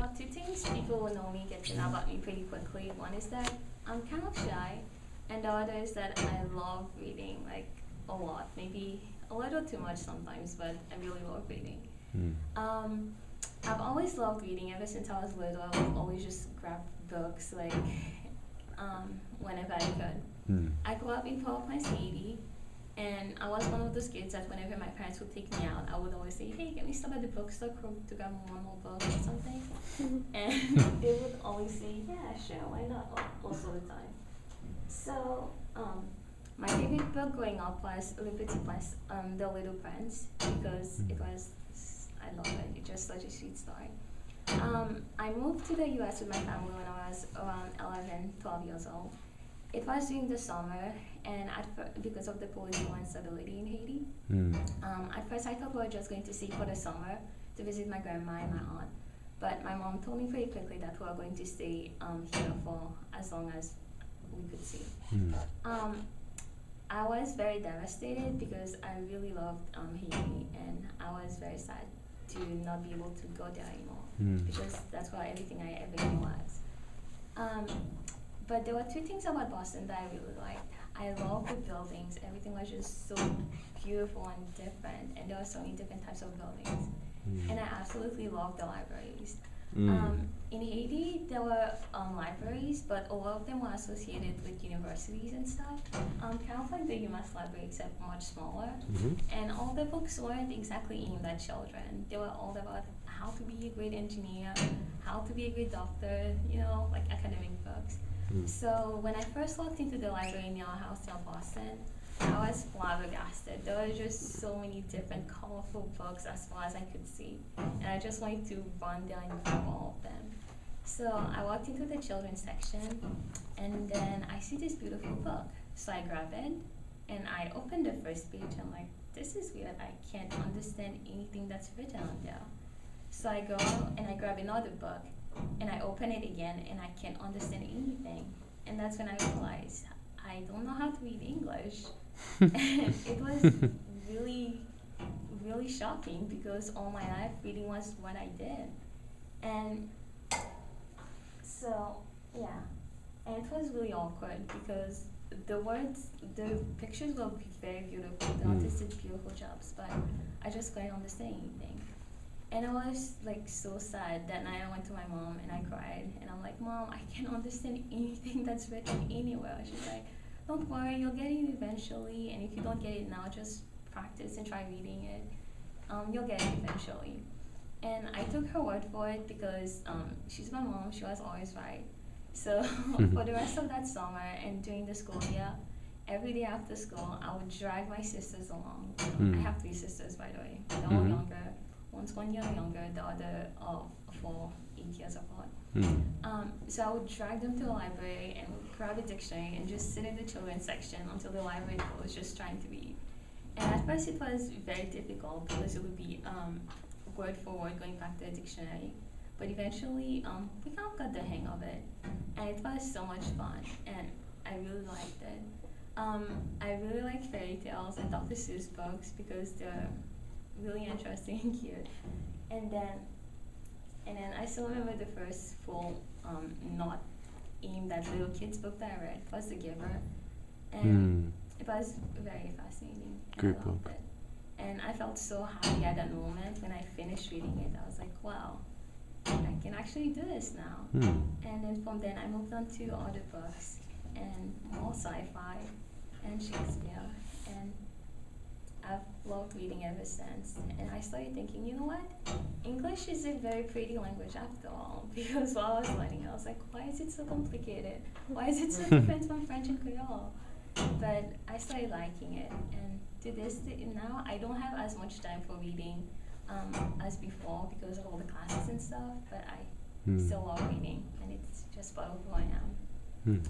there are two things people who know me get to know about me pretty quickly. One is that I'm kind of shy, and the other is that I love reading, like, a lot. Maybe a little too much sometimes, but I really love reading. Mm. I've always loved reading ever since I was little. I would always just grab books, like, whenever I could. Mm. I grew up in Port-au-Prince, Haiti, and I was one of those kids that whenever my parents would take me out, I would always say, "Hey, can we stop at the bookstore to grab one more book or something?" And they would always say, "Yeah, sure, why not?" Most of the time. So, my favorite book growing up was Le Petit Prince, The Little Prince, because it was, I love it. It's just such a sweet story. I moved to the US with my family when I was around 11, 12 years old. It was during the summer, and because of the political instability in Haiti, Mm. at first I thought we were just going to stay for the summer to visit my grandma and my aunt. But my mom told me pretty quickly that we were going to stay here for as long as we could see. Mm. I was very devastated because I really loved Haiti, and I was very sad to not be able to go there anymore Mm. because that's where everything I ever knew was. But there were two things about Boston that I really liked. I loved the buildings. Everything was just so beautiful and different, and there were so many different types of buildings. Mm. And I absolutely loved the libraries. Mm. In Haiti, there were libraries, but a lot of them were associated with universities and stuff. Kind of like the UMass library, except much smaller. Mhm. And all the books weren't exactly aimed at children. They were all about how to be a great engineer, how to be a great doctor, like academic books. Mm. So when I first walked into the library near our house in Boston, I was flabbergasted. There were just so many different colorful books as far as I could see. And I just wanted to run there and grab all of them. So I walked into the children's section, and then I see this beautiful book. So I grab it, and I open the first page. I'm like, this is weird. I can't understand anything that's written on there. So I go and I grab another book, and I open it again, and I can't understand anything. And that's when I realized I don't know how to read English. And it was really, really shocking because all my life reading was what I did. And so, yeah. And it was really awkward because the pictures were very beautiful. The artist did beautiful jobs, but I just couldn't understand anything. And I was like so sad. That night I went to my mom and I cried. And I'm like, "Mom, I can't understand anything that's written anywhere." She's like, "Don't worry, you'll get it eventually. And if you don't get it now, just practice and try reading it. You'll get it eventually." And I took her word for it because she's my mom. She was always right. So for the rest of that summer and during the school year, every day after school, I would drag my sisters along. I have three sisters, by the way. They're all younger. One's 1 year younger, the other 8 years apart. So I would drag them to the library and would grab a dictionary and just sit in the children's section until the library closed, just trying to read. And at first it was very difficult because it would be word for word going back to the dictionary. But eventually, we kind of got the hang of it. And it was so much fun, and I really liked it. I really like fairy tales and Dr. Seuss books because they're really interesting and cute. And then I still remember the first full, not aimed at little kids book that I read was The Giver. And it was very fascinating. And Great I loved book. it. And I felt so happy at that moment when I finished reading it. I was like, wow, I can actually do this now. And then from then I moved on to other books and more sci-fi and Shakespeare. And I've loved reading ever since. And I started thinking, you know what? English is a very pretty language after all. Because while I was learning, I was like, why is it so complicated? Why is it so different from French and Creole? But I started liking it. And to this day, now I don't have as much time for reading as before because of all the classes and stuff. But I still love reading. And it's just part of who I am. And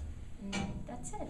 that's it.